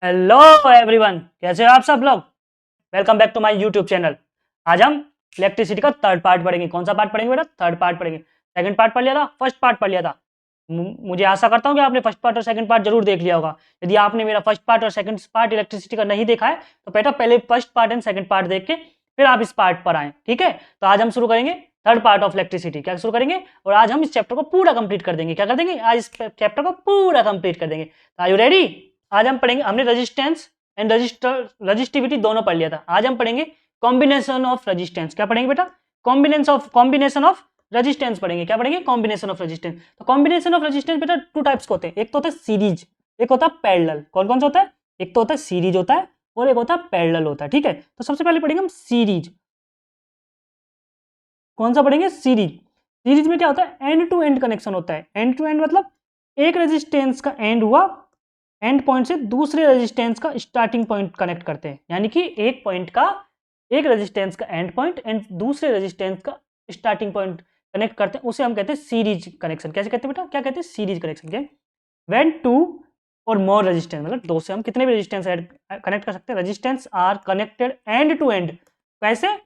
Hello everyone, कैसे हो आप सब लोग। Welcome back to my YouTube channel. आज हम इलेक्ट्रिसिटी का थर्ड पार्ट पढ़ेंगे। कौन सा पार्ट पढ़ेंगे बेटा? थर्ड पार्ट पढ़ेंगे। सेकंड पार्ट पढ़ लिया था, फर्स्ट पार्ट पढ़ लिया था। मुझे आशा करता हूँ कि आपने फर्स्ट पार्ट और सेकंड पार्ट जरूर देख लिया होगा। यदि आपने मेरा फर्स्ट पार्ट और सेकंड पार्ट इलेक्ट्रिसिटी का नहीं देखा है तो बेटा पहले first part and second part देख के फिर आप इस पार्ट पर आए, ठीक है। तो आज हम शुरू करेंगे थर्ड पार्ट ऑफ इलेक्ट्रिसिटी। क्या शुरू करेंगे? और आज हम इस चैप्टर को पूरा कंप्लीट कर देंगे। क्या कर देंगे? आज इस चैप्टर को पूरा कंप्लीट कर देंगे। Are you ready? आज हम पढ़ेंगे, हमने रेजिस्टेंस एंड रजिस्टिविटी दोनों पढ़ लिया था। आज हम पढ़ेंगे कॉम्बिनेशन ऑफ रेजिस्टेंस। क्या पढ़ेंगे बेटा? कॉम्बिनेशन ऑफ रेजिस्टेंस पढ़ेंगे। क्या पढ़ेंगे? Combination of resistance. तो कॉम्बिनेशन ऑफ रेजिस्टेंस बेटा टू टाइप्स के होते हैं। एक तो होता है सीरीज, एक होता है पैरेलल। कौन कौन सा होता है? एक तो होता है सीरीज होता है और एक होता है पैरेलल होता है, ठीक है। तो सबसे पहले पढ़ेंगे हम सीरीज। कौन सा पढ़ेंगे? सीरीज। सीरीज में क्या होता है? एंड टू एंड कनेक्शन होता है। एंड टू एंड मतलब एक रेजिस्टेंस का एंड हुआ, एंड पॉइंट से दूसरे रेजिस्टेंस का स्टार्टिंग पॉइंट कनेक्ट करते हैं। यानी कि एक पॉइंट का, एक रेजिस्टेंस का एंड पॉइंट एंड दूसरे रेजिस्टेंस का स्टार्टिंग पॉइंट कनेक्ट करते हैं, उसे हम कहते हैं सीरीज कनेक्शन। कैसे कहते हैं बेटा? क्या कहते हैं? Series connection. क्या? व्हेन टू और मोर रेजिस्टेंस, मतलब दो से हम कितने भी रेजिस्टेंस कनेक्ट कर सकते हैं। Resistance are connected end to end. कैसे?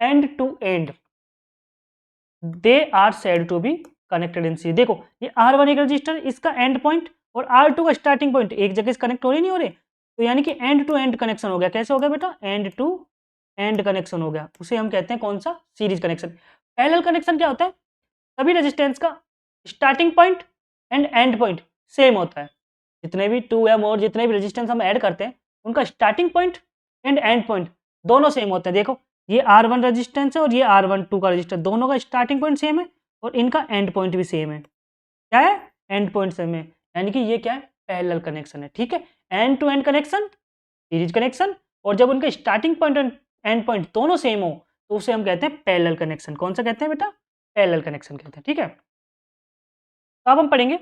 End to end they are said to be connected in सी। देखो ये R1 एक रजिस्टर, इसका एंड पॉइंट और R2 का स्टार्टिंग पॉइंट एक जगह से कनेक्ट हो रहे नहीं हो रहे, तो यानी कि एंड टू एंड कनेक्शन हो गया। कैसे हो गया बेटा? एंड टू एंड कनेक्शन हो गया। उसे हम कहते हैं कौन सा? Series connection. पैरेलल कनेक्शन क्या होता है? सभी रेजिस्टेंस का starting point end end point same होता है। जितने भी टू या मोर जितने भी रेजिस्टेंस हम ऐड करते हैं उनका starting point end end point दोनों सेम होते हैं। देखो ये R1 रेजिस्टेंस है और ये R12 का रेजिस्टेंस, दोनों का स्टार्टिंग पॉइंट सेम है और इनका एंड पॉइंट भी सेम है। क्या है? एंड पॉइंट सेम है। यानी कि ये क्या है? पैरेलल कनेक्शन है, ठीक है। And to end connection, series connection. और जब उनके starting point end end point दोनों सेम हो तो उसे हम कहते हैं पैरेलल कनेक्शन। कौन सा कहते हैं बेटा? पैरेलल कनेक्शन कहते हैं, ठीक है। तो अब हम पढ़ेंगे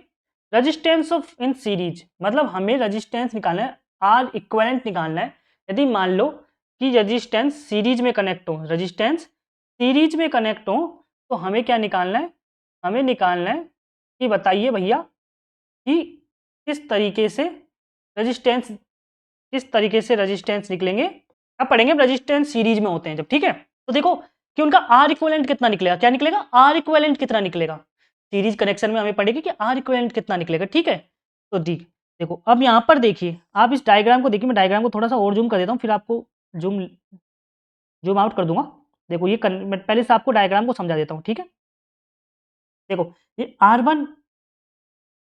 रेजिस्टेंस ऑफ इन सीरीज। मतलब हमें रेजिस्टेंस निकालना है, आर इक्विवेलेंट निकालना है। यदि मान लो कि रेजिस्टेंस सीरीज में कनेक्ट हो, रेजिस्टेंस सीरीज में कनेक्ट हो, तो हमें क्या निकालना है? हमें निकालना है कि बताइए भैया कि किस तरीके से रेजिस्टेंस, किस तरीके से रेजिस्टेंस निकलेंगे। अब पढ़ेंगे रेजिस्टेंस सीरीज में होते हैं जब, ठीक है। तो देखो कि उनका आर इक्विवेलेंट कितना निकलेगा। क्या निकलेगा? आर इक्विवेलेंट कितना निकलेगा। सीरीज कनेक्शन में हमें पढ़ेगी कि आर इक्विवेलेंट कितना निकलेगा, ठीक है। तो देखो अब यहाँ पर देखिए, आप इस डायग्राम को देखिए। मैं डायग्राम को थोड़ा सा और जूम कर देता हूँ, फिर आपको जूम जूम आउट कर दूंगा। देखो ये मैं पहले से आपको डायग्राम को समझा देता हूँ, ठीक है। देखो ये आर वन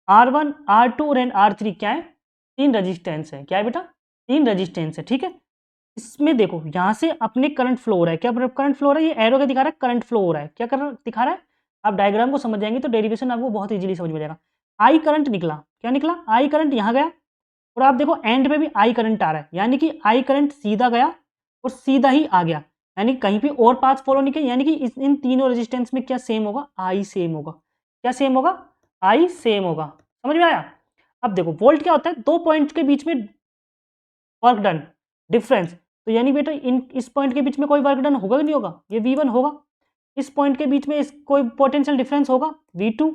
R2 और R3 क्या है? तीन रजिस्टेंस है। क्या है बेटा? तीन रजिस्टेंस है, ठीक है। इसमें देखो यहाँ से अपने करंट फ्लो हो रहा है। क्या करंट फ्लो हो रहा है? ये एरो क्या दिखा रहा है? करंट फ्लो हो रहा है। क्या दिखा रहा है? आप डायग्राम को समझ जाएंगे तो डेरिवेशन आपको बहुत इजीली समझ में जाएगा। आई करंट निकला। क्या निकला? आई करंट यहाँ गया और आप देखो एंड पे भी आई करंट आ रहा है, यानी कि आई करंट सीधा गया और सीधा ही आ गया। यानी कहीं पे और पाथ फॉलो नहीं किया। यानी कि इन तीनों रेजिस्टेंस में क्या सेम होगा? आई सेम होगा। क्या सेम होगा? आई सेम होगा। समझ में आया? अब देखो वोल्ट क्या होता है? दो पॉइंट के बीच में वर्क डन डिफरेंस। तो यानी बेटा इन इस पॉइंट के बीच में कोई वर्क डन होगा कि नहीं होगा? ये V1 होगा। इस पॉइंट के बीच में इस कोई पोटेंशियल डिफरेंस होगा, V2।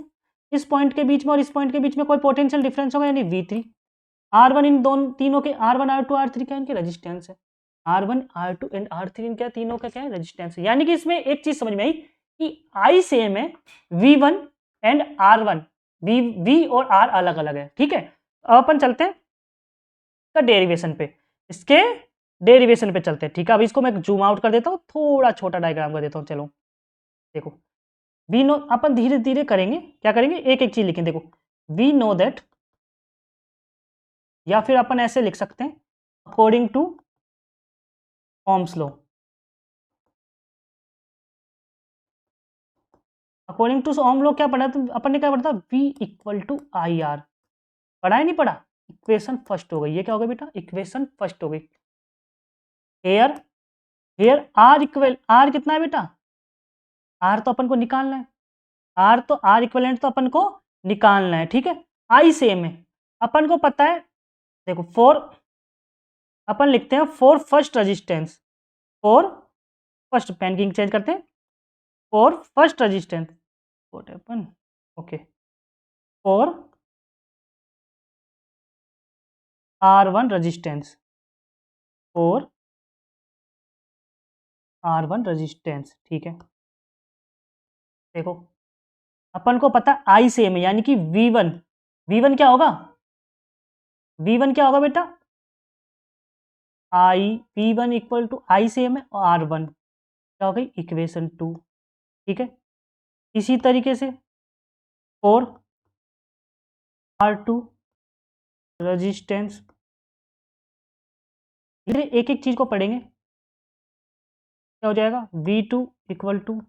इस पॉइंट के बीच में और इस पॉइंट के बीच में कोई पोटेंशियल डिफरेंस होगा, यानी V3। R1 इन दोनों तीनों के, R1 R2 R3 क्या इनके रेजिस्टेंस है। R1 R2 एंड R3 इनका तीनों का क्या है? रेजिस्टेंस है। यानी कि इसमें एक चीज समझ में आई कि I सेम है, V1 एंड R1, V और R अलग अलग है, ठीक है। अब अपन चलते हैं का डेरिवेशन पे, इसके डेरिवेशन पे चलते हैं, ठीक है। अब इसको मैं जूम आउट कर देता हूँ, थोड़ा छोटा डायग्राम कर देता हूँ। चलो देखो वी नो, अपन धीरे धीरे करेंगे। क्या करेंगे? एक एक चीज लिखें। देखो वी नो दैट, या फिर अपन ऐसे लिख सकते हैं according to Ohm's law. According to Ohm law क्या पढ़ा? तो अपन ने क्या पढ़ा था? V equal to I R. पढ़ा है नहीं पढ़ा? इक्वेशन फर्स्ट हो गई। ये क्या हो गया बेटा? इक्वेशन फर्स्ट हो गई। Here, here R equal, R कितना है बेटा? आर तो अपन को निकालना है। आर तो आर इक्वलेंट तो अपन को निकालना है, ठीक है। आई सेम है, अपन को पता है। देखो फोर, अपन लिखते हैं for first resistance, for first, pen की चेंज करते हैं, for first resistance what happen, okay, for R1 resistance, और R1 रेजिस्टेंस, ठीक है। देखो अपन को पता I सेम है, यानी कि V1 क्या होगा, V1 क्या होगा बेटा, V1 equal to I same है और R1 क्या हो गई, इक्वेशन 2, ठीक है। इसी तरीके से और R2 रेजिस्टेंस, एक एक चीज को पढ़ेंगे, क्या हो जाएगा, V2 equal to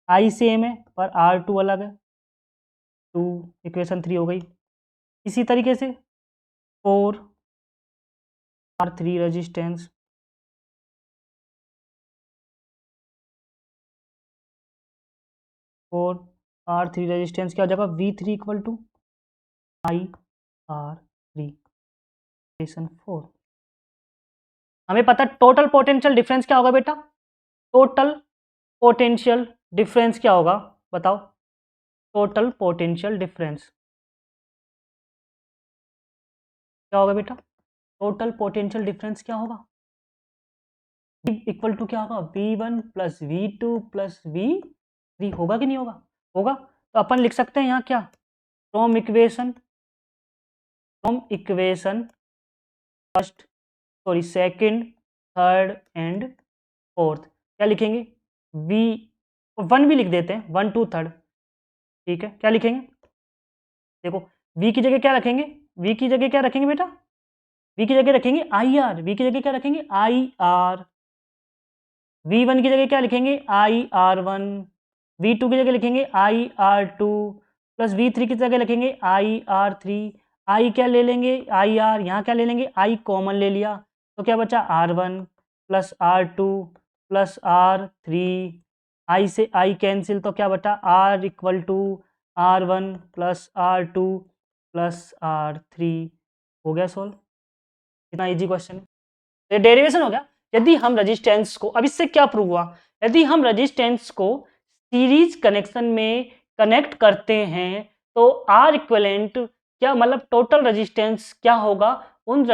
I same है पर R2 अलग है, 2 इक्वेशन 3 हो गई। इसी तरीके से 4 R3 रेजिस्टेंस, और R3 रेजिस्टेंस क्या हो जाएगा, V3 equal to IR3 equation 4। हमें पता टोटल पोटेंशियल डिफरेंस क्या होगा बेटा, टोटल पोटेंशियल डिफरेंस क्या होगा बताओ, टोटल पोटेंशियल डिफरेंस क्या होगा बेटा, टोटल पोटेंशियल डिफरेंस क्या होगा, इक्वल टू क्या होगा, V1 plus V2 plus V3, होगा कि नहीं होगा, होगा। तो अपन लिख सकते हैं यहाँ क्या, from equation first, sorry second, third and fourth, क्या लिखेंगे, V1 भी लिख देते हैं, 1 2 3, ठीक है। क्या लिखेंगे, देखो V की जगह क्या रखेंगे, V की जगह क्या रखेंगे बेटा, V की जगह रखेंगे IR, V की जगह क्या रखेंगे IR, V1 की जगह क्या लिखेंगे IR1, V2 की जगह लिखेंगे IR2 प्लस V3 की जगह लिखेंगे IR3, I क्या ले लेंगे IR, यहाँ क्या ले लेंगे I कॉमन ले लिया, तो क्या बचा R1 plus R2 plus R3, I से I कैंसिल, तो क्या बचा R equal to R1 plus R2 plus R3। हो गया सॉल्व, इतना इजी क्वेश्चन है, डेरिवेशन हो गया। यदि हम रेजिस्टेंस को, अब इससे क्या प्रूव हुआ, यदि हम रेजिस्टेंस को सीरीज कनेक्शन में कनेक्ट करते हैं तो आर इक्विवेलेंट क्या, मतलब टोटल रेजिस्टेंस क्या होगा, उन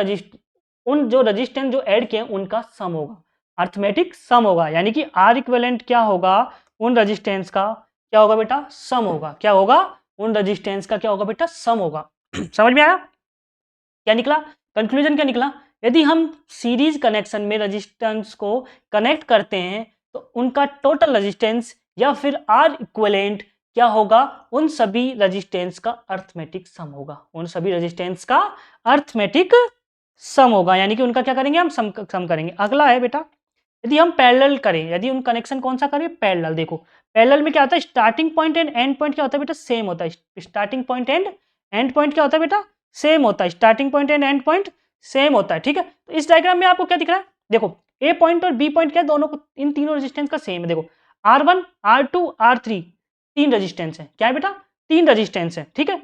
जो रेजिस्टेंस जो ऐड किए उनका सम होगा, अर्थमेटिक सम होगा, यानी कि आर इक्विवेलेंट क्या होगा, उन रेजिस्टेंस का क्या होगा बेटा, सम होगा, क्या होगा, उन रेजिस्टेंस का क्या होगा बेटा, सम होगा। समझ में आया, क्या निकला, कंक्लूजन क्या निकला, यदि हम सीरीज कनेक्शन में रेजिस्टेंस को कनेक्ट करते हैं तो उनका टोटल रेजिस्टेंस या फिर आर इक्विवेलेंट क्या होगा, उन सभी रेजिस्टेंस का अर्थमेटिक सम होगा, उन सभी रेजिस्टेंस का अर्थमेटिक सम होगा, यानी कि उनका क्या करेंगे हम, सम करेंगे। अगला है बेटा, यदि हम पैरेलल करें, यदि उन कनेक्शन कौन सा करें, पैरेलल, देखो पैरेलल में क्या होता है, starting point end end point क्या होता है बेटा, सेम होता है, starting point end end point क्या होता है बेटा, सेम होता है, starting point end end point same होता है, ठीक है। तो इस डायग्राम में आपको क्या दिख रहा है, देखो ए पॉइंट और बी पॉइंट क्या है, दोनों को, इन तीनों रेजिस्टेंस का सेम है, देखो R1 R2 R3 तीन रेजिस्टेंस है, क्या है बेटा, तीन रेजिस्टेंस है, ठीक है।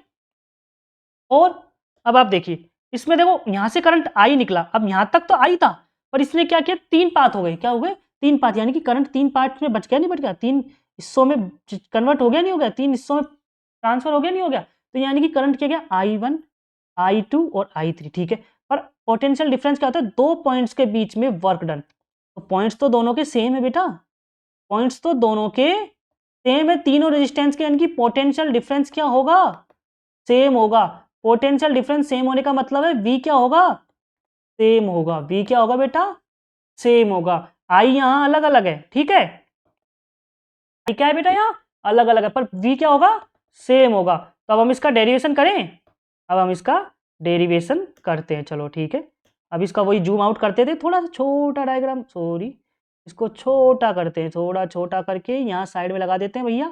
और अब आप देखिए इसमें, देखो यहां से करंट आई निकला, अब यहां तक तो आई था, पर इसने क्या किया, तीन पाथ हो गए, क्या हो गए, तीन पाथ, यानी कि करंट तीन पार्ट में बच गया, नहीं बच गया, तीन हिस्सों में कन्वर्ट हो गया, नहीं हो गया, तीन हिस्सों में ट्रांसफर हो गया, नहीं हो गया, तो यानी कि करंट क्या गया, I1 I2 और I3, ठीक है। पर पोटेंशियल डिफरेंस क्या होता है, दो पॉइंट्स के बीच में वर्क डन, तो पॉइंट्स तो दोनों के सेम है बेटा, पॉइंट्स तो दोनों के सेम है, तीनों रेजिस्टेंस के, यानी कि पोटेंशियल डिफरेंस क्या होगा, सेम होगा। पोटेंशियल डिफरेंस सेम होने का मतलब है V क्या होगा, सेम होगा, V क्या होगा बेटा, सेम होगा। I यहां अलग अलग है, ठीक है, I क्या है बेटा, यहाँ अलग अलग है, पर V क्या होगा, सेम होगा। तो अब हम इसका डेरिवेशन करें, अब हम इसका डेरिवेशन करते हैं, चलो ठीक है। अब इसका वही जूम आउट करते थे, थोड़ा सा छोटा डायग्राम, सॉरी, इसको छोटा करते हैं, थोड़ा छोटा करके यहाँ साइड में लगा देते हैं भैया,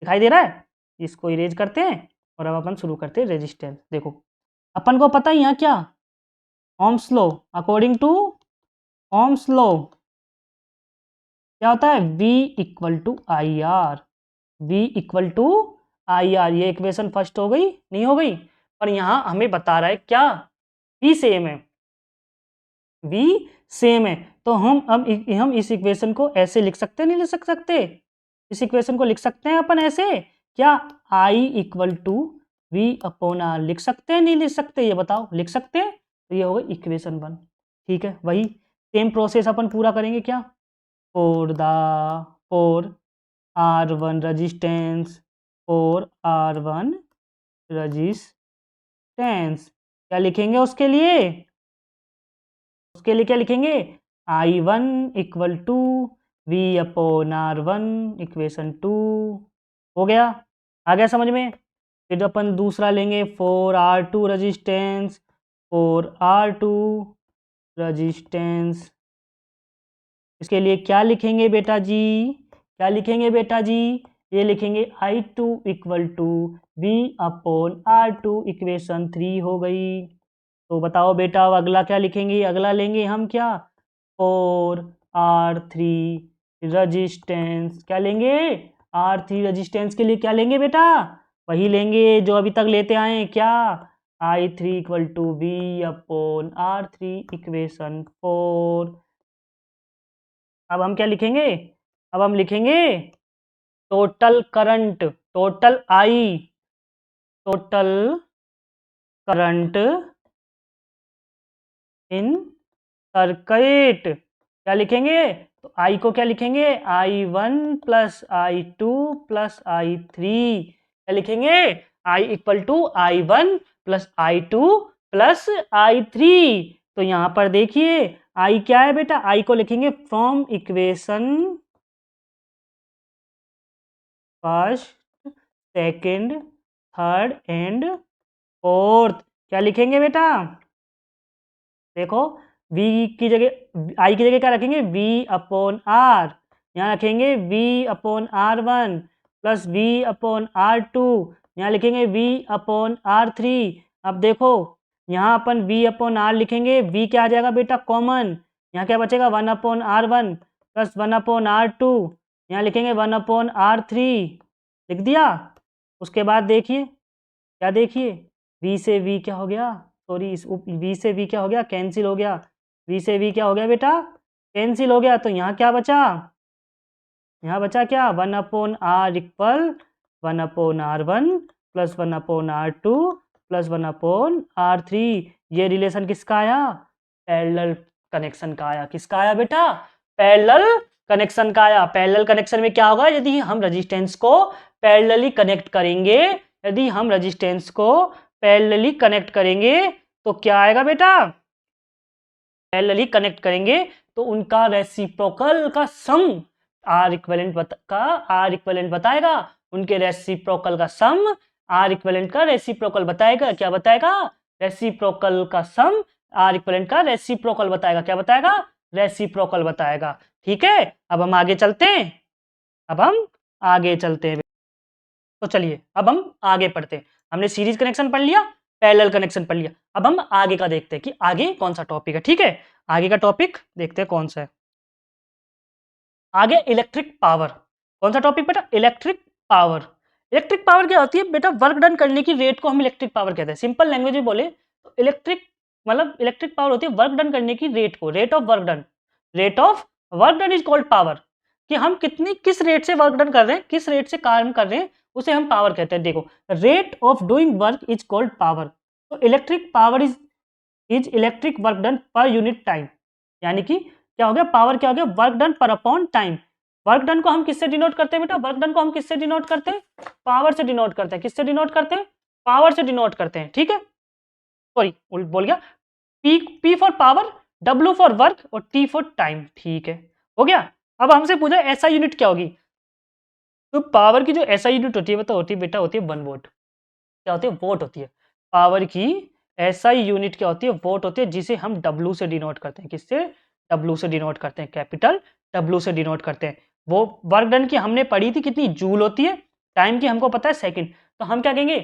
दिखाई दे रहा है, इसको इरेज करते हैं और अब अपन शुरू करते हैं रेजिस्टेंस। देखो अपन को पता है यहाँ क्या, Ohm's law, according to Ohm's law क्या होता है, V equal to I R, V equal to I R, ये इक्वेशन फर्स्ट हो गई, नहीं हो गई, पर यहाँ हमें बता रहा है क्या, V सेम है, V सेम है, तो हम इस इक्वेशन को ऐसे लिख सकते हैं, नहीं लिख सकते, इस इक्वेशन को लिख सकते हैं अपन ऐसे, क्या I equal to V upon R लिख सकते हैं, नहीं लिख सकते, ये बताओ, लिख सकते हैं, तो ये होगा इक्वेशन 1। ठीक है, वही सेम प्रोसेस अपन पूरा करेंगे क्या, for R1 resistance, for R1 resistance क्या लिखेंगे उसके लिए क्या लिखेंगे, I1 equal to V upon R1 equation 2। हो गया, आ गया समझ में। फिर अपन दूसरा लेंगे for R2 resistance, for R2 resistance, इसके लिए क्या लिखेंगे बेटा जी, क्या लिखेंगे बेटा जी, ये लिखेंगे I2 equal to V upon R2 equation 3 हो गई। तो बताओ बेटा अब अगला क्या लिखेंगे, अगला लेंगे हम क्या, फॉर R3 रजिस्टेंस, क्या लेंगे, R3 रजिस्टेंस के लिए क्या लेंगे बेटा, वही लेंगे जो अभी तक लेते आए हैं, क्या, I3 equal to V upon R3 equation 4। अब हम क्या लिखेंगे, अब हम लिखेंगे total current, total current in circuit, क्या लिखेंगे, तो आई को क्या लिखेंगे, I1 plus I2 plus I3, क्या लिखेंगे, I equal to I1 plus I2 plus I3। तो यहाँ पर देखिए I क्या है बेटा, I को लिखेंगे from equation first, second, third and fourth, क्या लिखेंगे बेटा, देखो v की जगह, I की जगह क्या रखेंगे, v अपॉन R, यहाँ रखेंगे v upon R1 plus v upon R2, यहाँ लिखेंगे v अपॉन R3। अब देखो यहाँ अपन v अपॉन R लिखेंगे, v क्या आ जाएगा बेटा कॉमन, यहाँ क्या बचेगा 1 upon R1 plus 1 upon R2, यहाँ लिखेंगे 1 अपॉन R3, लिख दिया। उसके बाद देखिए क्या, देखिए v से v क्या हो गया, सॉरी v से v क्या हो गया, कैंसिल हो गया, v से v क्या हो गया बेटा, कैंसिल हो गया। तो यहाँ क्या बचा, यहाँ बचा क्या, 1 upon R equal 1 upon R1 plus 1 upon R2 plus 1 upon R3। ये रिलेशन किसका आया, पैरेलल कनेक्शन का आया, किसका आया बेटा, पैरेलल कनेक्शन का आया। पैरेलल कनेक्शन में क्या होगा, यदि हम रेजिस्टेंस को पैरेलली कनेक्ट करेंगे, यदि हम रेजिस्टेंस को पैरेलली कनेक्ट करेंगे तो क्या आएगा बेटा, पैरेलली कनेक्ट करेंगे तो उनका रेसिप्रोकल का सम आर इक्विवेलेंट बताएगा, उनके रेसिप्रोकल का सम आर इक्विवेलेंट का रेसिप्रोकल बताएगा। क्या बताएगा, रेसिप्रोकल का सम आर इक्विवेलेंट का रेसिप्रोकल बताएगा, क्या बताएगा, रेसिप्रोकल बताएगा। ठीक है, अब हम आगे चलते हैं, अब हम आगे चलते हैं। तो चलिए अब हम आगे पढ़ते हैं, हमने सीरीज कनेक्शन पढ़ लिया, पैरेलल कनेक्शन पढ़ लिया, अब हम आगे का देखते हैं कि आगे कौन सा टॉपिक है। ठीक है, आगे का टॉपिक देखते हैं कौन सा है, आगे इलेक्ट्रिक पावर। कौन सा टॉपिक बेटा, इलेक्ट्रिक पावर। इलेक्ट्रिक पावर क्या होती है बेटा, वर्क डन करने की रेट को हम इलेक्ट्रिक पावर कहते हैं। सिंपल लैंग्वेज में बोले तो इलेक्ट्रिक मतलब इलेक्ट्रिक पावर होती है वर्क डन करने की रेट को, rate of work done, rate of work done is called power, कि हम किस रेट से वर्क डन कर रहे हैं, किस रेट से काम कर रहे हैं, उसे हम पावर कहते हैं। देखो rate of doing work is called power. तो electric power is electric work done per unit time, यानी कि क्या हो गया, पावर क्या हो गया, work done per upon time. Work done को हम किससे डिनोट करते हैं बेटा, वर्क डन को हम किससे डिनोट करते हैं, पावर से डिनोट करते हैं। किससे डिनोट करते हैं, पावर से डिनोट करते हैं। ठीक है, सॉरी बोल गया, P for power, W for work और टी फॉर टाइम। ठीक है, हो गया। अब हमसे पूछा ऐसा यूनिट क्या होगी, तो पावर की जो ऐसा यूनिट होती है, होती है बेटा, होती है 1 वोट। क्या होती है, वोट होती है। पावर की एसआई यूनिट क्या होती है, वोट होती है, जिसे हम डब्ल्यू से डिनोट करते हैं। किससे, डब्ल्यू से डिनोट करते हैं, कैपिटल डब्ल्यू से डिनोट करते हैं। वो वर्क डन की हमने पढ़ी थी कितनी, जूल होती है, टाइम की हमको पता है सेकंड। तो हम क्या कहेंगे,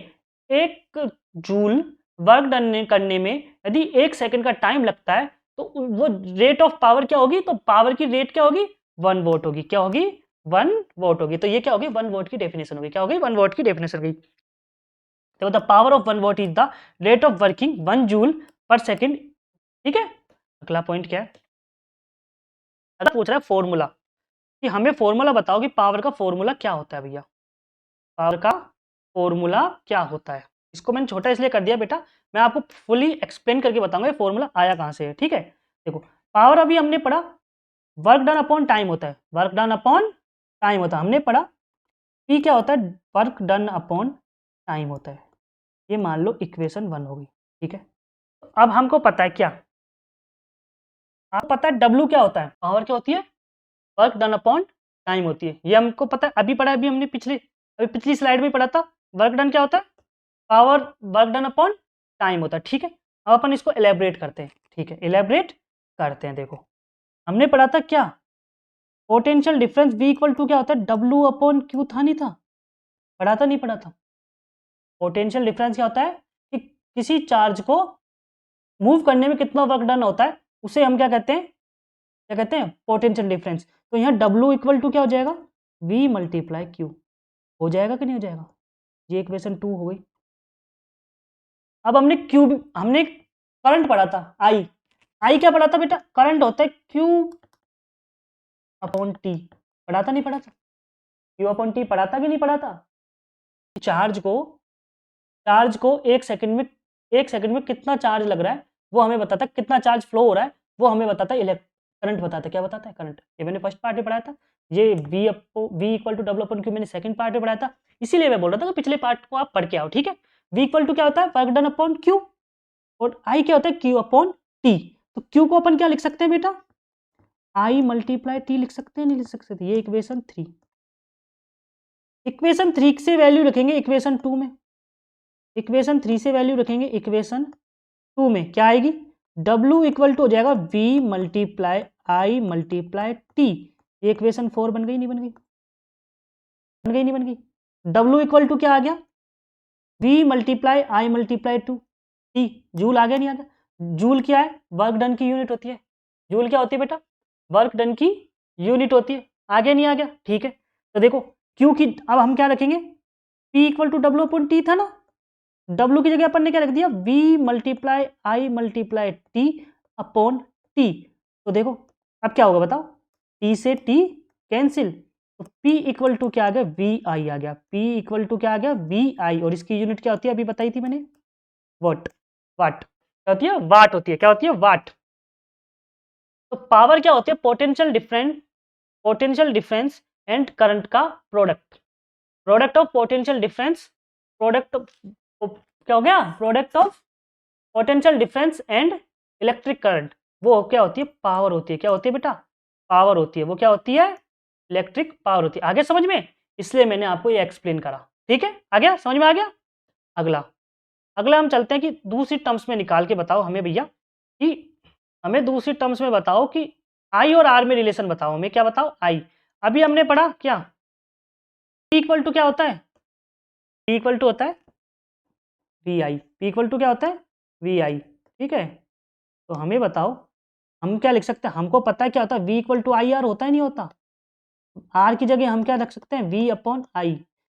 1 जूल वर्क डन करने में यदि 1 सेकंड का टाइम लगता है तो वो रेट ऑफ पावर क्या होगी, तो पावर की रेट क्या होगी, 1 वोट होगी। क्या होगी, 1 वोट होगी। तो ये क्या होगी, 1 वोट की डेफिनेशन होगी। क्या होगी, 1 वोट की डेफिनेशन होगी। तो the power of 1 vote is the rate of working 1 joule पर सेकंड। ठीक है, अगला पॉइंट क्या है, अगला पूछ रहा है फॉर्मूला, कि हमें फॉर्मूला बताओ कि पावर का फॉर्मूला क्या होता है भैया, पावर का फॉर्मूला क्या होता है। इसको मैंने छोटा इसलिए कर दिया बेटा, मैं आपको फुली एक्सप्लेन करके बताऊंगा ये फॉर्मूला आया कहाँ से है, ठीक है। देखो पावर अभी हमने पढ़ा वर्क डन अपॉन टाइम होता है, वर्क डन अपॉन टाइम होता है, हमने पढ़ा पी क्या होता है, वर्क डन अपॉन टाइम होता है। ये मान लो इक्वेशन 1 हो गई, ठीक है। तो अब हमको पता है क्या, आपको पता है डब्ल्यू क्या होता है, पावर क्या होती है, वर्क डन अपॉन टाइम होती है, ये हमको पता है, अभी पढ़ा, अभी हमने पिछली स्लाइड में पढ़ा था। वर्क डन क्या होता है, power work done upon time होता है, ठीक है। अब अपन इसको एलेबरेट करते हैं, ठीक है, एलेबरेट करते हैं। देखो हमने पढ़ा था क्या, potential difference V equal to क्या होता है, डब्ल्यू अपॉन क्यू, था नहीं था, पढ़ा था नहीं पढ़ा था। पोटेंशियल डिफरेंस क्या होता है कि किसी चार्ज को मूव करने में कितना वर्क डन होता है, उसे हम क्या कहते हैं, क्या कहते हैं, पोटेंशियल डिफरेंस। तो यहाँ W इक्वल टू क्या हो जाएगा, V मल्टीप्लाई Q, हो जाएगा कि नहीं हो जाएगा, ये इक्वेशन 2 हो गई। अब हमने करंट पढ़ा था, आई क्या पढ़ा था बेटा, करंट होता है Q अपॉन T, पढ़ा था नहीं पढ़ा था, Q अपॉन T पढ़ा था कि नहीं पढ़ा था। चार्ज को एक सेकंड में कितना चार्ज लग रहा है वो हमें बताता है, कितना चार्ज फ्लो हो रहा है वो हमें बताता है, करंट बताता है, क्या बताता है, करंट। ये मैंने फर्स्ट पार्ट में पढ़ाया था, ये V equal to W upon Q मैंने सेकंड पार्ट में पढ़ाया था, इसीलिए मैं बोल रहा था कि पिछले पार्ट को आप पढ़ के आओ, ठीक है। V इक्वल टू क्या होता है, वर्क डन अपॉन क्यू, और I क्या होता है, Q अपॉन T। तो Q को अपन क्या लिख सकते हैं बेटा, I मल्टीप्लाई T लिख सकते हैं, नहीं लिख सकते, ये इक्वेशन 3। इक्वेशन 3 से वैल्यू रखेंगे इक्वेशन 2 में, इक्वेशन 3 से वैल्यू रखेंगे इक्वेशन 2 में, क्या आएगी, W इक्वल टू हो जाएगा V multiply I multiply T। ये इक्वेशन 4 बन गई, नहीं बन गई, बन गई नहीं बन गई। W इक्वल टू क्या आ गया, V multiply I multiply 2 T, joule आ गया नहीं आ गया। जूल क्या है, वर्क डन की यूनिट होती है, जूल क्या होती है बेटा, वर्क डन की यूनिट होती है, आ गया नहीं आ गया, ठीक है। तो देखो Q की अब हम क्या रखेंगे, P equal to W upon T था ना, W की जगह अपन ने क्या रख दिया, V multiply I multiply T upon T। तो देखो अब क्या होगा बताओ, T से T कैंसिल, तो P इक्वल टू क्या आ गया, VI आ गया, P इक्वल टू क्या आ गया, VI, और इसकी यूनिट क्या होती है, अभी बताई थी मैंने, वाट, वाट क्या होती है, वाट होती है, क्या होती है, वाट। तो पावर क्या होती है, पोटेंशियल डिफरेंस एंड करंट का product, product of potential difference, product क्या हो गया, product of potential difference and electric current, वो क्या होती है, पावर होती है, क्या होती है बेटा, पावर होती है, वो क्या होती है, इलेक्ट्रिक पावर होती है। आगे समझ में, इसलिए मैंने आपको ये एक्सप्लेन करा, ठीक है, आ गया समझ में, आ गया। अगला अगला हम चलते हैं कि दूसरी टर्म्स में निकाल के बताओ हमें भैया, कि हमें दूसरी टर्म्स में बताओ कि आई और आर में रिलेशन बताओ, हमें क्या बताओ, आई। अभी हमने पढ़ा क्या, P इक्वल टू क्या होता है, P इक्वल टू होता है VI, P इक्वल टू क्या होता है, VI, ठीक है। तो हमें बताओ हम क्या लिख सकते हैं, हमको पता है क्या होता है, V equal to I R होता है नहीं होता, आर की जगह हम क्या रख सकते हैं, V अपॉन आई,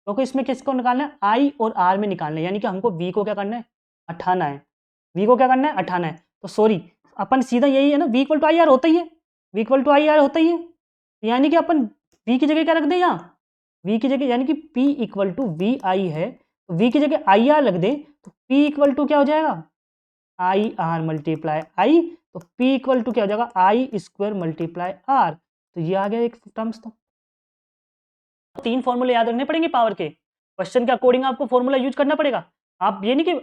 क्योंकि इसमें किसको निकालना है, आई और आर में निकालना है, यानी कि हमको V को क्या करना है, हटाना है, V को क्या करना है, हटाना है। तो सॉरी अपन सीधा यही है ना, V equal to I R होता ही है, V equal to I R होता ही है, यानी कि अपन V की जगह क्या रख दें यहाँ, V की जगह, यानी कि P इक्वल टू वी आई है, तो V की जगह आई आर रख दे, तो P इक्वल टू क्या हो जाएगा, आई आर मल्टीप्लाई आई, तो P इक्वल टू क्या हो जाएगा, आई स्क्वायर मल्टीप्लाई आर। तो ये आ गया एक टर्म्स। तो 3 फॉर्मूले याद रखने पड़ेंगे पावर के, क्वेश्चन के अकॉर्डिंग आपको फॉर्मूला यूज करना पड़ेगा। आप ये नहीं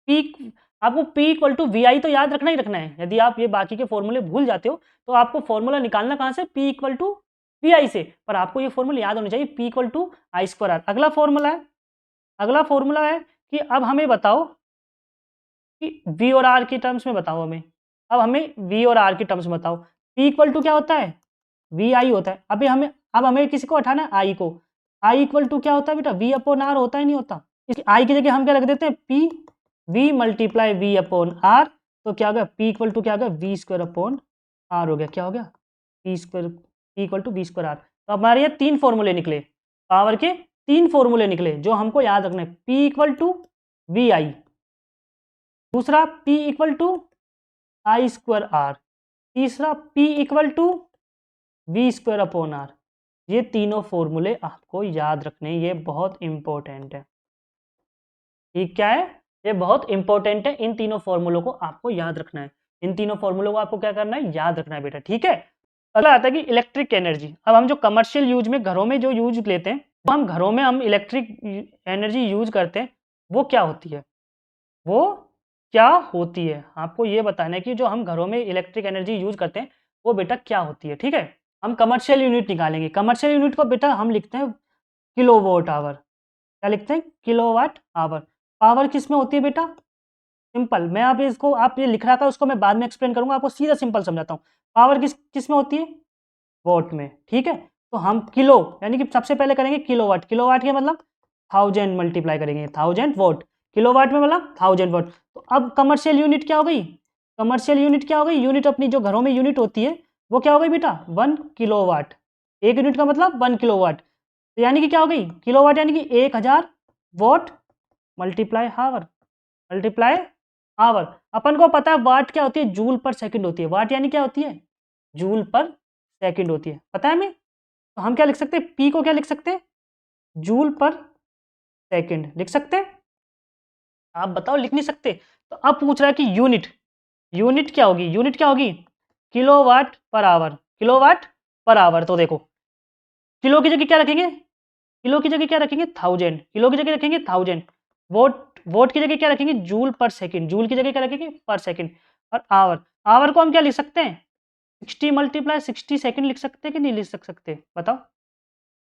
कि आपको P इक्वल टू वी आई तो याद रखना ही रखना है, यदि आप ये बाकी के फॉर्मूले भूल जाते हो तो आपको फॉर्मूला निकालना कहाँ से, P equal to V I से, पर आपको ये फॉर्मूला याद होना चाहिए, P equal to I square R. अगला फॉर्मूला है कि अब हमें बताओ कि V और R की टर्म्स में बताओ हमें, अब हमें V और R की टर्म्स में बताओ, P इक्वल टू क्या होता है, वी आई होता है। अब हमें किसी को हटाना है, आई को, आई इक्वल टू क्या होता है बेटा, V अपॉन आर होता है नहीं होता, इस आई की जगह हम क्या रख देते हैं, P V multiply V upon R, तो क्या हो गया, P इक्वल टू क्या हो गया, V स्क्वायर अपॉन आर हो गया, क्या हो गया, P square, P equal to V square R. तो हमारे ये 3 फॉर्मूले निकले, पावर के 3 फॉर्मूले निकले जो हमको याद रखना है, P equal to V I, दूसरा P equal to I square R, तीसरा P equal to V square upon R. ये तीनों फॉर्मूले आपको याद रखने, ये बहुत इंपॉर्टेंट है, ठीक क्या है, ये बहुत इंपॉर्टेंट है, इन तीनों फॉर्मूलों को आपको याद रखना है, इन तीनों फॉर्मूलों को आपको क्या करना है, याद रखना है बेटा, ठीक है। अगला आता है कि इलेक्ट्रिक एनर्जी। अब हम जो कमर्शियल यूज में घरों में जो यूज लेते हैं, तो हम घरों में हम इलेक्ट्रिक एनर्जी यूज करते हैं, वो क्या होती है, वो क्या होती है, आपको ये बताना है कि जो हम घरों में इलेक्ट्रिक एनर्जी यूज करते हैं वो बेटा क्या होती है, ठीक है। हम कमर्शियल यूनिट निकालेंगे, कमर्शियल यूनिट को बेटा हम लिखते हैं किलोवाट आवर, क्या लिखते हैं, किलोवाट आवर। पावर किस में होती है बेटा, सिंपल, मैं आप इसको आप ये लिख रहा था उसको मैं बाद में एक्सप्लेन करूंगा, आपको सीधा सिंपल समझाता हूँ। पावर किस किस में होती है, वॉट में, ठीक है। तो हम किलो यानी कि सबसे पहले करेंगे किलोवाट, किलोवाट के मतलब 1000 मल्टीप्लाई करेंगे 1000 वॉट, किलोवाट में मतलब 1000 वॉट। तो अब कमर्शियल यूनिट क्या हो गई, कमर्शियल यूनिट क्या हो गई, यूनिट अपनी जो घरों में यूनिट होती है वो क्या हो गई बेटा 1 किलोवाट, एक यूनिट का मतलब 1 किलोवाट, तो यानी कि क्या हो गई किलोवाट यानी कि 1000 watt multiply hour, multiply hour. अपन को पता है वाट क्या होती है, जूल पर सेकंड होती है, वाट यानी क्या होती है, जूल पर सेकंड होती है, पता है हमें। तो हम क्या लिख सकते हैं, पी को क्या लिख सकते हैं, जूल पर सेकंड लिख सकते हैं, आप बताओ लिख नहीं सकते। तो अब पूछ रहा है कि यूनिट, यूनिट क्या होगी, यूनिट क्या होगी, kilowatt per hour, kilowatt per our. तो देखो किलो की जगह क्या रखेंगे, किलो की जगह क्या रखेंगे 1000, किलो की जगह रखेंगे 1000, वोट वोट की जगह क्या रखेंगे जूल पर सेकंड, जूल की जगह क्या रखेंगे पर सेकंड, और आवर, आवर को हम क्या लिख सकते हैं 60 मल्टीप्लाई 60 सेकंड लिख सकते हैं कि नहीं लिख सकते, बताओ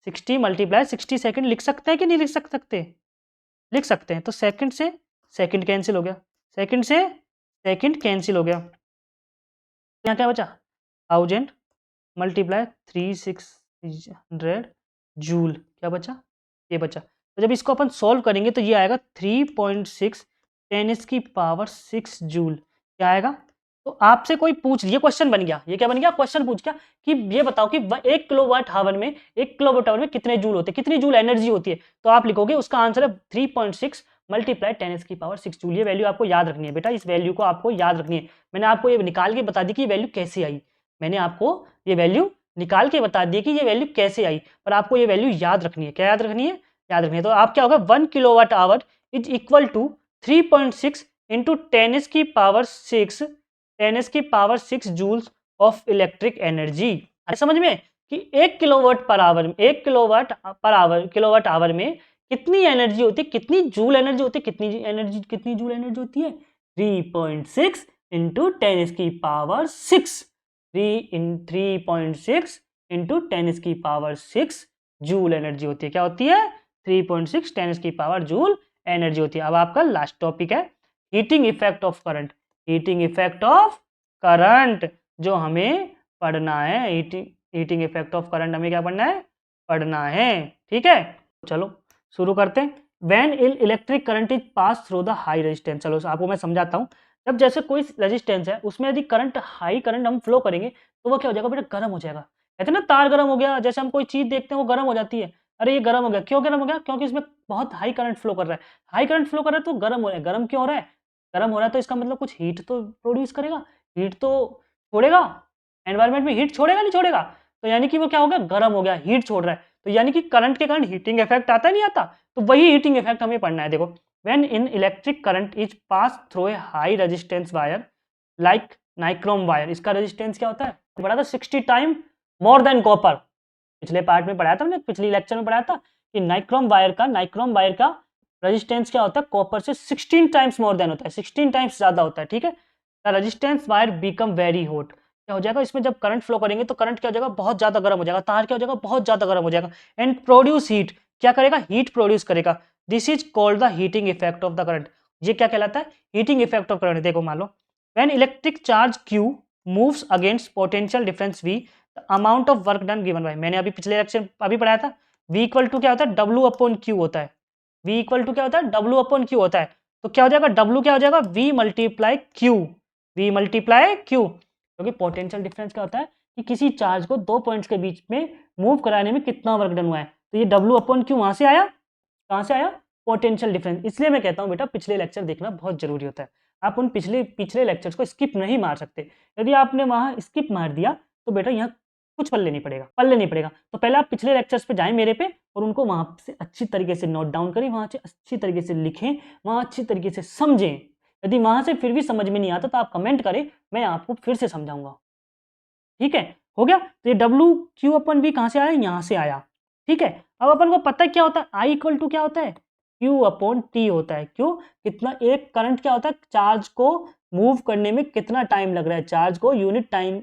60 मल्टीप्लाई 60 सेकंड लिख सकते हैं कि नहीं लिख सकते, लिख सकते हैं। तो सेकंड से सेकंड कैंसिल हो गया, सेकंड से सेकंड कैंसिल हो गया, यहाँ क्या बचा 1000 मल्टीप्लाई 3600 जूल, क्या बचा ये बचा। तो जब इसको अपन सॉल्व करेंगे तो ये आएगा 3.6 10 की पावर 6 जूल, क्या आएगा। तो आपसे कोई पूछ, ये क्वेश्चन बन गया, ये क्या बन गया, क्वेश्चन पूछ गया कि ये बताओ कि 1 किलोवाट आवर में, 1 किलोवाट आवर में कितने जूल होते हैं, कितनी जूल एनर्जी होती है। तो आप लिखोगे उसका आंसर है 3.6 मल्टीप्लाई 10 की पावर 6 जूल। ये वैल्यू आपको याद रखनी है बेटा, इस वैल्यू को आपको याद रखनी है। मैंने आपको ये निकाल के बता दी कि ये वैल्यू कैसे आई, मैंने आपको ये वैल्यू निकाल के बता दी कि ये वैल्यू कैसे आई, पर आपको ये वैल्यू याद रखनी है, क्या याद रखनी है, याद रखनी है। तो आप क्या होगा 1 kilowatt hour is equal to 3.6 into 10 की पावर 6, 10 की power 6 joules of electric energy. समझ में कि 1 kilowatt per hour, 1 kilowatt per hour, kilowatt hour में कितनी एनर्जी होती है, कितनी जूल एनर्जी होती है, कितनी एनर्जी, कितनी जूल एनर्जी होती है 3.6 इंटू 10 की पावर 6, 3.6 इंटू 10 की पावर 6 जूल एनर्जी होती है, क्या होती है 3.6 10 की पावर जूल एनर्जी होती है। अब आपका लास्ट टॉपिक है heating effect of current, heating effect of current जो हमें पढ़ना है, हीटिंग इफेक्ट ऑफ करंट हमें क्या पढ़ना है, पढ़ना है, ठीक है। चलो शुरू करते हैं। When electric current is pass through the high resistance, चलो आपको मैं समझाता हूँ। जब जैसे कोई रेजिस्टेंस है उसमें यदि करंट, हाई करंट हम फ्लो करेंगे तो वो क्या हो जाएगा बेटा, गर्म हो जाएगा। कहते हैं ना तार गर्म हो गया, जैसे हम कोई चीज देखते हैं वो गर्म हो जाती है, अरे ये गर्म हो गया, क्यों गर्म हो गया, क्योंकि इसमें बहुत हाई करंट फ्लो कर रहा है, हाई करंट फ्लो कर रहा है तो गर्म हो रहा है। गर्म क्यों हो रहा है, गर्म हो रहा है तो इसका मतलब कुछ हीट तो प्रोड्यूस करेगा, हीट तो छोड़ेगा, एनवायरमेंट में हीट छोड़ेगा नहीं छोड़ेगा, तो यानी कि वो क्या हो गया, गर्म हो गया, हीट छोड़ रहा है। तो यानी कि करंट के कारण हीटिंग इफेक्ट आता नहीं आता, तो वही हीटिंग इफेक्ट हमें पढ़ना है। देखो when in electric current is pass through a high resistance wire like nichrome wire, इसका रेजिस्टेंस क्या होता है, पढ़ा था 60 टाइम मोर देन कॉपर, पिछले पार्ट में पढ़ाया था मैंने, पिछले लेक्चर में पढ़ाया था कि नाइक्रोम वायर का रेजिस्टेंस क्या होता है, कॉपर से 16 टाइम्स मोर देन होता है, 16 टाइम्स ज्यादा होता है, ठीक है। The resistance wire become very hot, क्या हो जाएगा, इसमें जब करंट फ्लो करेंगे तो करंट क्या हो जाएगा, बहुत ज्यादा गर्म हो जाएगा, तार क्या हो जाएगा, बहुत ज्यादा गर्म हो जाएगा, एंड प्रोड्यूस हीट, क्या करेगा, हीट प्रोड्यूस करेगा। This is called the heating effect of the current, ये क्या कहलाता है, हीटिंग इफेक्ट ऑफ करंट। देखो मान लो when electric charge Q moves against potential difference V, amount of work done given by, मैंने अभी पिछले लेक्चर अभी पढ़ाया था, V इक्वल टू क्या होता है, W अपॉन Q होता है, V इक्वल टू क्या होता है, W अपॉन Q होता है। तो क्या हो जाएगा, W क्या हो जाएगा, V multiply Q, V multiply Q, क्योंकि पोटेंशियल डिफरेंस क्या होता है कि किसी चार्ज को दो पॉइंट्स के बीच में मूव कराने में कितना वर्क डन हुआ है, तो ये W अपॉन Q वहां से आया, कहां से आया, पोटेंशियल डिफरेंस। इसलिए मैं कहता हूं बेटा पिछले लेक्चर देखना बहुत जरूरी होता है, आप उन पिछले पिछले लेक्चर्स को स्किप नहीं मार सकते, यदि आपने वहां स्किप मार दिया तो बेटा यहाँ कुछ पल्ले नहीं पड़ेगा। तो पहले आप पिछले लेक्चर्स पे जाएं मेरे पे और उनको वहां से अच्छी तरीके से नोट डाउन करें, वहां से अच्छी तरीके से लिखें, वहां अच्छी तरीके से समझें। यदि वहां से फिर भी समझ में नहीं आता तो आप कमेंट करें, मैं आपको फिर से समझाऊंगा। ठीक है, हो गया। तो ये डब्ल्यू क्यू अपन भी कहां से आया, यहां से आया। ठीक है, अब अपन को पता है क्या होता है, आई इक्वल टू क्या होता है, क्यू अपॉन टी होता है। क्यों, कितना एक करंट क्या होता है, चार्ज को मूव करने में कितना टाइम लग रहा है, चार्ज को यूनिट टाइम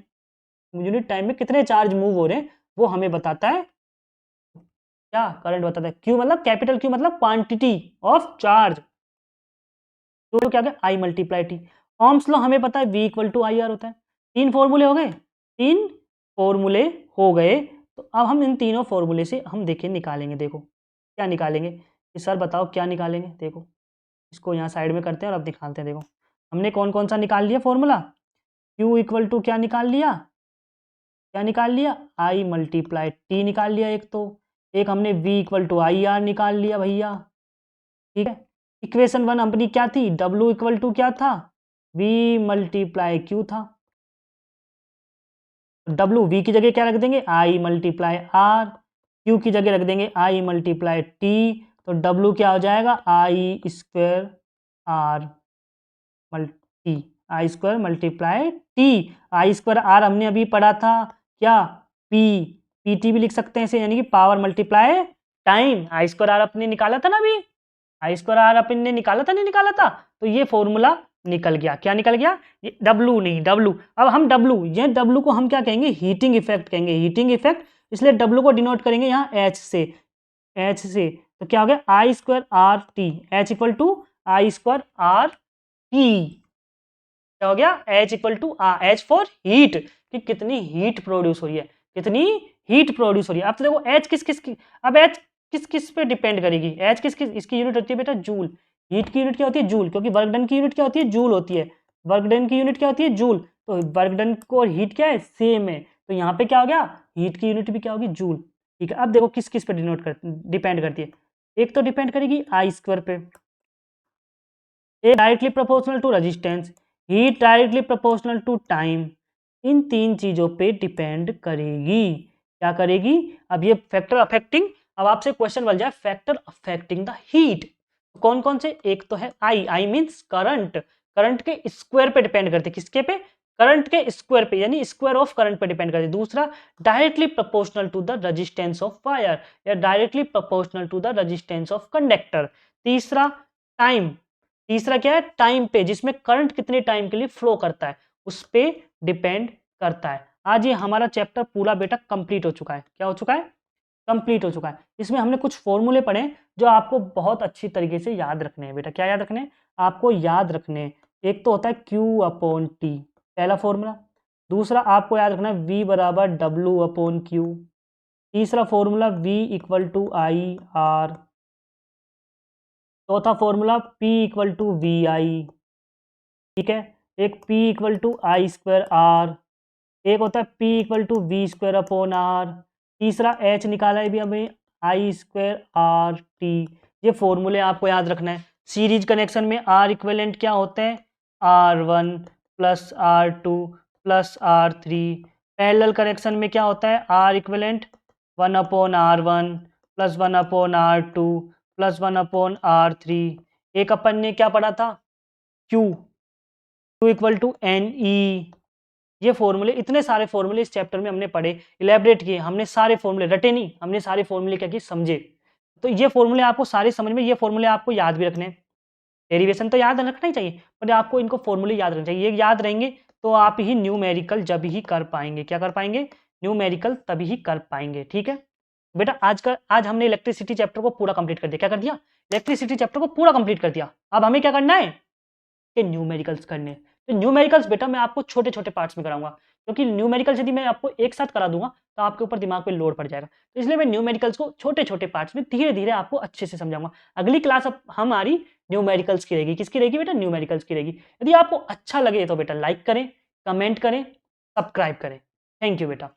में कितने चार्ज मूव हो रहे हैं वो हमें बताता है, क्या करंट बताता है। क्यू मतलब कैपिटल क्यू मतलब क्वांटिटी ऑफ चार्ज, तो क्या I multiply T. Ohm's law हमें पता है V equal to I R होता है। तीन फॉर्मूले हो गए। तो अब हम इन तीनों फॉर्मूले से हम देखिए निकालेंगे, देखो क्या निकालेंगे, कि सर बताओ क्या निकालेंगे। देखो इसको यहाँ साइड में करते हैं और अब निकालते हैं। देखो हमने कौन कौन सा निकाल लिया फॉर्मूला, Q इक्वल टू क्या निकाल लिया, आई मल्टीप्लाई टी निकाल लिया एक, तो एक हमने V equal to I R निकाल लिया भैया। ठीक है, इक्वेशन 1 अपनी क्या थी, W इक्वल टू क्या था, V मल्टीप्लाई Q था। W V की जगह क्या रख देंगे, I मल्टीप्लाई R, Q की जगह रख देंगे I मल्टीप्लाई T, तो W क्या हो जाएगा, I square R multi I square multiply T. I square R हमने अभी पढ़ा था क्या, पी, पीटी भी लिख सकते हैं इसे, यानी कि power multiply time. I square R अपने निकाला था ना अभी, आई स्क्वायर आर अपन ने निकाला था, नहीं निकाला था, तो ये फॉर्मूला निकल गया। क्या निकल गया, ये डब्लू नहीं, डब्लू, अब हम डब्लू, ये डब्लू को हम क्या कहेंगे, हीटिंग इफेक्ट कहेंगे, हीटिंग इफेक्ट, इसलिए डब्लू को डिनोट करेंगे यहाँ एच से, तो क्या हो गया, I square R T, H equal to I square R T. क्या हो गया, H equal to H for heat, कि कितनी हीट प्रोड्यूस हो रही है, कितनी हीट प्रोड्यूस हो रही है। अब तो देखो H किस किस की, अब H किस किस पे डिपेंड करेगी, H किस किस, इसकी यूनिट होती है बेटा जूल, हीट की यूनिट क्या होती है जूल, क्योंकि वर्क डन की यूनिट क्या होती है जूल होती है, वर्क डन की यूनिट क्या होती है जूल, तो वर्क डन को हीट क्या है सेम है, तो यहाँ पे क्या हो गया, हीट की यूनिट भी क्या होगी जूल। ठीक है, अब देखो किस किस पे डिपेंड करती है, एक तो डिपेंड करेगी आई स्क्वायर पे, एक directly proportional to resistance, heat directly proportional to time, इन तीन चीजों पे डिपेंड करेगी। क्या करेगी, अब ये फैक्टर अफेक्टिंग, अब आपसे क्वेश्चन बन जाए फैक्टर अफेक्टिंग द हीट, कौन कौन से, एक तो है आई मींस करंट, करंट के स्क्वायर पे डिपेंड करते, किसके पे, करंट के स्क्वायर पे, यानी स्क्वायर ऑफ करंट पे डिपेंड करते। दूसरा directly proportional to the resistance of wire, या directly proportional to the resistance of conductor. तीसरा टाइम, तीसरा क्या है टाइम पे, जिसमें करंट कितने टाइम के लिए फ्लो करता है उस पे डिपेंड करता है। आज ये हमारा चैप्टर पूरा बेटा कंप्लीट हो चुका है, क्या हो चुका है, कंप्लीट हो चुका है। इसमें हमने कुछ फॉर्मूले पढ़े जो आपको बहुत अच्छी तरीके से याद रखने हैं बेटा, क्या याद रखने हैं, आपको याद रखने हैं। एक तो होता है Q अपॉन टी, पहला फॉर्मूला। दूसरा आपको याद रखना है V बराबर W अपॉन Q। तीसरा formula V equal to I R. चौथा formula P equal to V I. ठीक है, एक P equal to I square R, एक होता है P equal to V square upon R. तीसरा H निकाला है भी हमें, आई स्क्वायर आर टी। ये फॉर्मूले आपको याद रखना है। सीरीज कनेक्शन में आर इक्विवेलेंट क्या होते हैं, R1 plus R2 plus R3। Parallel connection में क्या होता है, R equivalent 1 upon R1 plus 1 upon R2 plus 1 upon R3। एक अपन ने क्या पढ़ा था, Q इक्वल टू NE। ये फॉर्मूले, इतने सारे फॉर्मूले इस चैप्टर में हमने पढ़े, इलेबरेट किए, हमने सारे फॉर्मूले रटे नहीं, हमने सारे फॉर्मूले क्या किए समझे। तो ये फॉर्मूले आपको सारे समझ में, ये फॉर्मूले आपको याद भी रखने, डेरिवेशन तो याद रखना ही चाहिए, पर आपको इनको फॉर्मूले याद रखने चाहिए। ये याद रहेंगे तो आप ही न्यूमेरिकल जब ही कर पाएंगे, क्या कर पाएंगे, न्यूमेरिकल तभी ही कर पाएंगे। ठीक है बेटा, आज हमने इलेक्ट्रिसिटी चैप्टर को पूरा कंप्लीट कर दिया, क्या कर दिया, इलेक्ट्रिसिटी चैप्टर को पूरा कंप्लीट कर दिया। अब हमें क्या करना है, कि न्यूमेरिकल्स करने। तो न्यूमेरिकल्स बेटा मैं आपको छोटे छोटे पार्ट्स में कराऊंगा, क्योंकि न्यूमेरिकल्स यदि मैं आपको एक साथ करा दूंगा तो आपके ऊपर दिमाग पे लोड पड़ जाएगा, तो इसलिए मैं न्यूमेरिकल्स को छोटे छोटे पार्ट्स में धीरे धीरे आपको अच्छे से समझाऊंगा। अगली क्लास अब हमारी न्यूमेरिकल्स की रहेगी, किसकी रहेगी बेटा, न्यूमेरिकल्स की रहेगी। यदि आपको अच्छा लगे तो बेटा लाइक करें, कमेंट करें, सब्सक्राइब करें। थैंक यू बेटा।